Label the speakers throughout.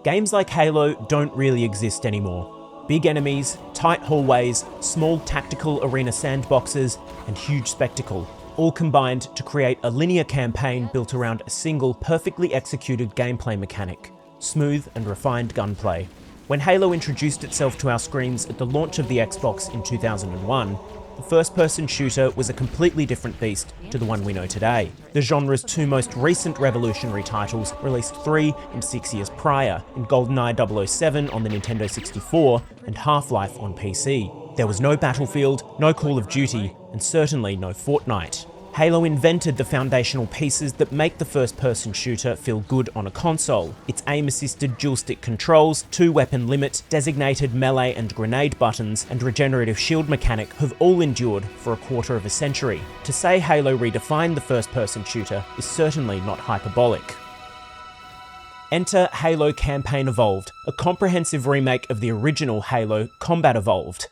Speaker 1: Games like Halo don't really exist anymore. Big enemies, tight hallways, small tactical arena sandboxes, and huge spectacle, all combined to create a linear campaign built around a single perfectly executed gameplay mechanic: smooth and refined gunplay. When Halo introduced itself to our screens at the launch of the Xbox in 2001, the first-person shooter was a completely different beast to the one we know today. The genre's two most recent revolutionary titles, released 3 and 6 years prior, in GoldenEye 007 on the Nintendo 64 and Half-Life on PC. There was no Battlefield, no Call of Duty, and certainly no Fortnite. Halo invented the foundational pieces that make the first-person shooter feel good on a console. Its aim-assisted dual-stick controls, 2-weapon limit, designated melee and grenade buttons, and regenerative shield mechanic have all endured for a quarter of a century. To say Halo redefined the first-person shooter is certainly not hyperbolic. Enter Halo Campaign Evolved, a comprehensive remake of the original Halo Combat Evolved.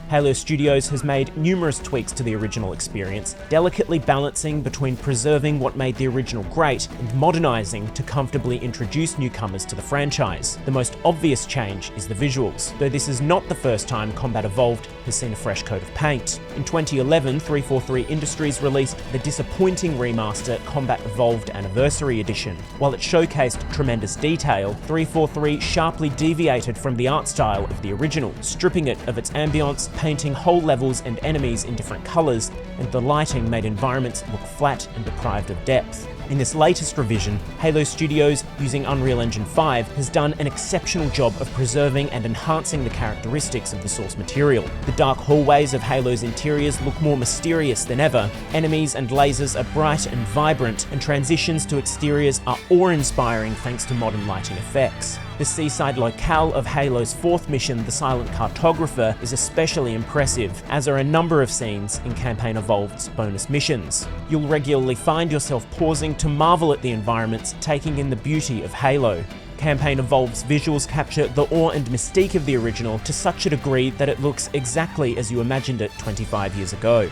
Speaker 1: Halo Studios has made numerous tweaks to the original experience, delicately balancing between preserving what made the original great and modernising to comfortably introduce newcomers to the franchise. The most obvious change is the visuals, though this is not the first time Combat Evolved has seen a fresh coat of paint. In 2011, 343 Industries released the disappointing remaster Combat Evolved Anniversary Edition. While it showcased tremendous detail, 343 sharply deviated from the art style of the original, stripping it of its ambience, painting whole levels and enemies in different colours, and the lighting made environments look flat and deprived of depth. In this latest revision, Halo Studios, using Unreal Engine 5, has done an exceptional job of preserving and enhancing the characteristics of the source material. The dark hallways of Halo's interiors look more mysterious than ever, enemies and lasers are bright and vibrant, and transitions to exteriors are awe-inspiring thanks to modern lighting effects. The seaside locale of Halo's 4th mission, the Silent Cartographer, is especially impressive, as are a number of scenes in Campaign Evolved's bonus missions. You'll regularly find yourself pausing to marvel at the environments, taking in the beauty of Halo. Campaign Evolved's visuals capture the awe and mystique of the original to such a degree that it looks exactly as you imagined it 25 years ago.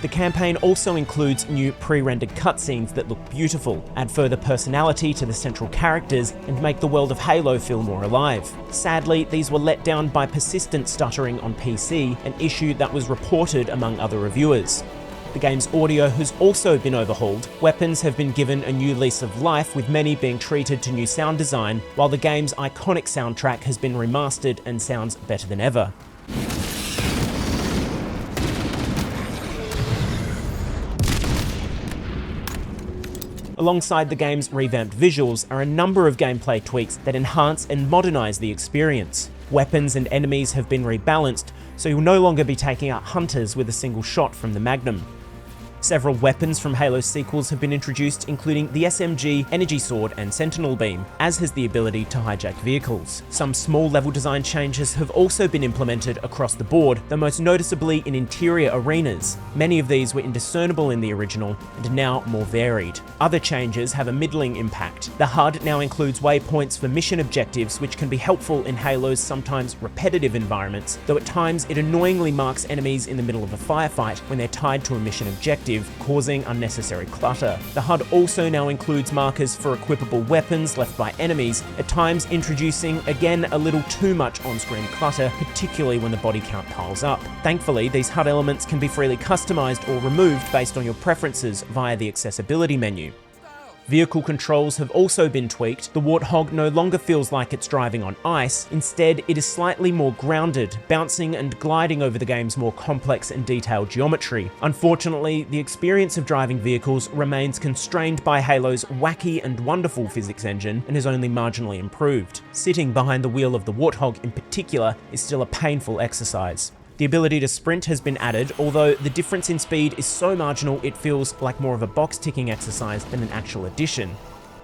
Speaker 1: The campaign also includes new pre-rendered cutscenes that look beautiful, add further personality to the central characters, and make the world of Halo feel more alive. Sadly, these were let down by persistent stuttering on PC, an issue that was reported among other reviewers. The game's audio has also been overhauled. Weapons have been given a new lease of life, with many being treated to new sound design, while the game's iconic soundtrack has been remastered and sounds better than ever. Alongside the game's revamped visuals are a number of gameplay tweaks that enhance and modernise the experience. Weapons and enemies have been rebalanced, so you'll no longer be taking out hunters with a single shot from the Magnum. Several weapons from Halo's sequels have been introduced, including the SMG, Energy Sword, and Sentinel Beam, as has the ability to hijack vehicles. Some small level design changes have also been implemented across the board, though most noticeably in interior arenas. Many of these were indiscernible in the original, and are now more varied. Other changes have a middling impact. The HUD now includes waypoints for mission objectives, which can be helpful in Halo's sometimes repetitive environments, though at times it annoyingly marks enemies in the middle of a firefight when they're tied to a mission objective, causing unnecessary clutter. The HUD also now includes markers for equipable weapons left by enemies, at times introducing, again, a little too much on-screen clutter, particularly when the body count piles up. Thankfully, these HUD elements can be freely customized or removed based on your preferences via the accessibility menu. Vehicle controls have also been tweaked. The Warthog no longer feels like it's driving on ice. Instead, it is slightly more grounded, bouncing and gliding over the game's more complex and detailed geometry. Unfortunately, the experience of driving vehicles remains constrained by Halo's wacky and wonderful physics engine and is only marginally improved. Sitting behind the wheel of the Warthog in particular is still a painful exercise. The ability to sprint has been added, although the difference in speed is so marginal it feels like more of a box-ticking exercise than an actual addition.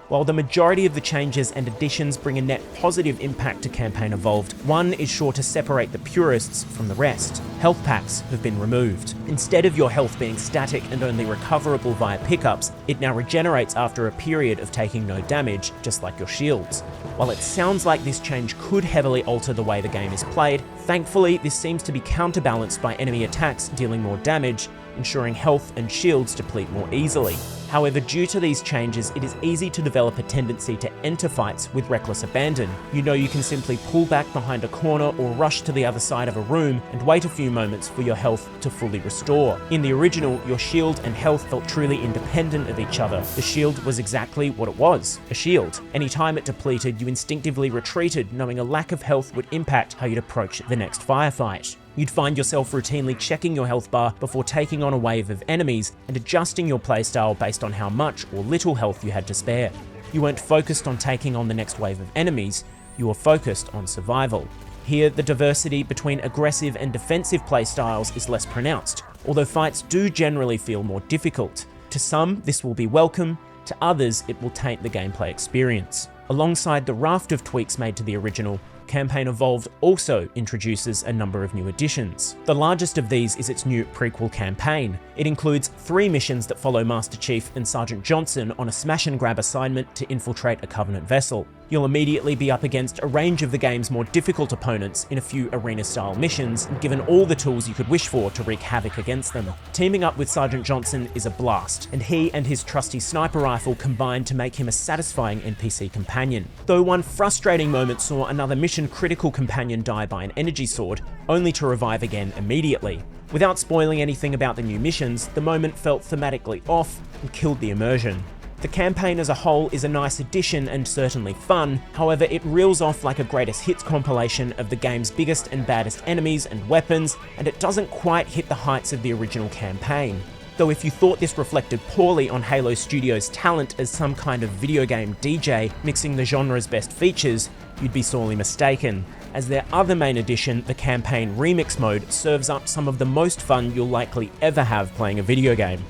Speaker 1: While the majority of the changes and additions bring a net positive impact to Campaign Evolved, one is sure to separate the purists from the rest. Health packs have been removed. Instead of your health being static and only recoverable via pickups, it now regenerates after a period of taking no damage, just like your shields. While it sounds like this change could heavily alter the way the game is played, thankfully this seems to be counterbalanced by enemy attacks dealing more damage, ensuring health and shields deplete more easily. However, due to these changes, it is easy to develop a tendency to enter fights with reckless abandon. You know you can simply pull back behind a corner or rush to the other side of a room and wait a few moments for your health to fully restore. In the original, your shield and health felt truly independent of each other. The shield was exactly what it was, a shield. Anytime it depleted, you instinctively retreated, knowing a lack of health would impact how you'd approach the next firefight. You'd find yourself routinely checking your health bar before taking on a wave of enemies and adjusting your playstyle based on how much or little health you had to spare. You weren't focused on taking on the next wave of enemies, you were focused on survival. Here, the diversity between aggressive and defensive playstyles is less pronounced, although fights do generally feel more difficult. To some, this will be welcome, to others, it will taint the gameplay experience. Alongside the raft of tweaks made to the original, Campaign Evolved also introduces a number of new additions. The largest of these is its new prequel campaign. It includes 3 missions that follow Master Chief and Sergeant Johnson on a smash and grab assignment to infiltrate a Covenant vessel. You'll immediately be up against a range of the game's more difficult opponents in a few arena-style missions, and given all the tools you could wish for to wreak havoc against them. Teaming up with Sergeant Johnson is a blast, and he and his trusty sniper rifle combine to make him a satisfying NPC companion. Though one frustrating moment saw another mission-critical companion die by an energy sword, only to revive again immediately. Without spoiling anything about the new missions, the moment felt thematically off and killed the immersion. The campaign as a whole is a nice addition and certainly fun, however it reels off like a greatest hits compilation of the game's biggest and baddest enemies and weapons, and it doesn't quite hit the heights of the original campaign. Though if you thought this reflected poorly on Halo Studios' talent as some kind of video game DJ mixing the genre's best features, you'd be sorely mistaken, as their other main addition, the Campaign Remix mode, serves up some of the most fun you'll likely ever have playing a video game.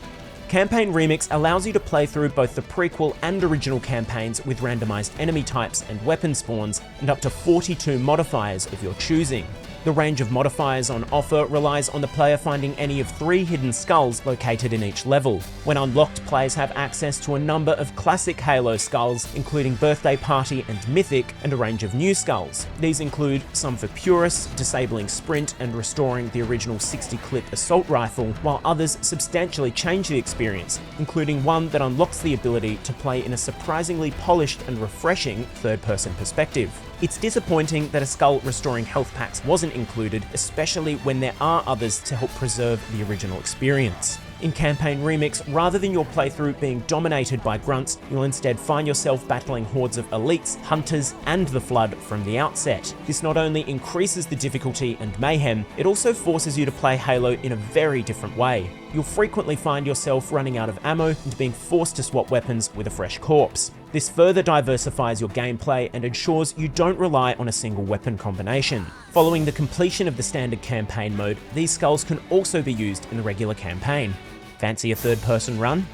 Speaker 1: Campaign Remix allows you to play through both the prequel and original campaigns with randomized enemy types and weapon spawns, and up to 42 modifiers of your choosing. The range of modifiers on offer relies on the player finding any of 3 hidden skulls located in each level. When unlocked, players have access to a number of classic Halo skulls, including Birthday Party and Mythic, and a range of new skulls. These include some for purists, disabling sprint and restoring the original 60-clip assault rifle, while others substantially change the experience, including one that unlocks the ability to play in a surprisingly polished and refreshing third-person perspective. It's disappointing that a skull restoring health packs wasn't included, especially when there are others to help preserve the original experience. In Campaign Remix, rather than your playthrough being dominated by grunts, you'll instead find yourself battling hordes of elites, hunters, and the Flood from the outset. This not only increases the difficulty and mayhem, it also forces you to play Halo in a very different way. You'll frequently find yourself running out of ammo and being forced to swap weapons with a fresh corpse. This further diversifies your gameplay and ensures you don't rely on a single weapon combination. Following the completion of the standard campaign mode, these skulls can also be used in the regular campaign. Fancy a third-person run?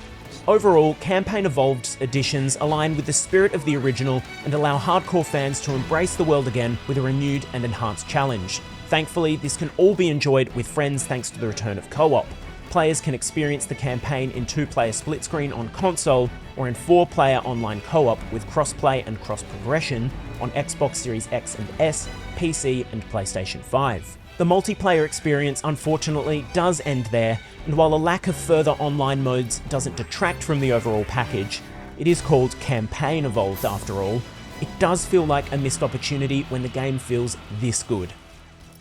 Speaker 1: Overall, Campaign Evolved's additions align with the spirit of the original and allow hardcore fans to embrace the world again with a renewed and enhanced challenge. Thankfully, this can all be enjoyed with friends thanks to the return of co-op. Players can experience the campaign in 2-player split screen on console, or in 4-player online co-op with cross-play and cross-progression on Xbox Series X and S, PC and PlayStation 5. The multiplayer experience unfortunately does end there, and while a lack of further online modes doesn't detract from the overall package, it is called Campaign Evolved after all, it does feel like a missed opportunity when the game feels this good.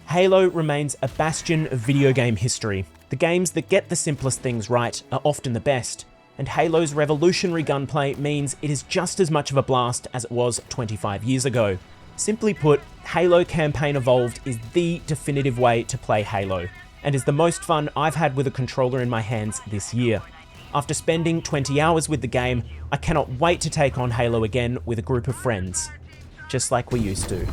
Speaker 1: Halo remains a bastion of video game history. The games that get the simplest things right are often the best, and Halo's revolutionary gunplay means it is just as much of a blast as it was 25 years ago. Simply put, Halo Campaign Evolved is the definitive way to play Halo, and is the most fun I've had with a controller in my hands this year. After spending 20 hours with the game, I cannot wait to take on Halo again with a group of friends, just like we used to.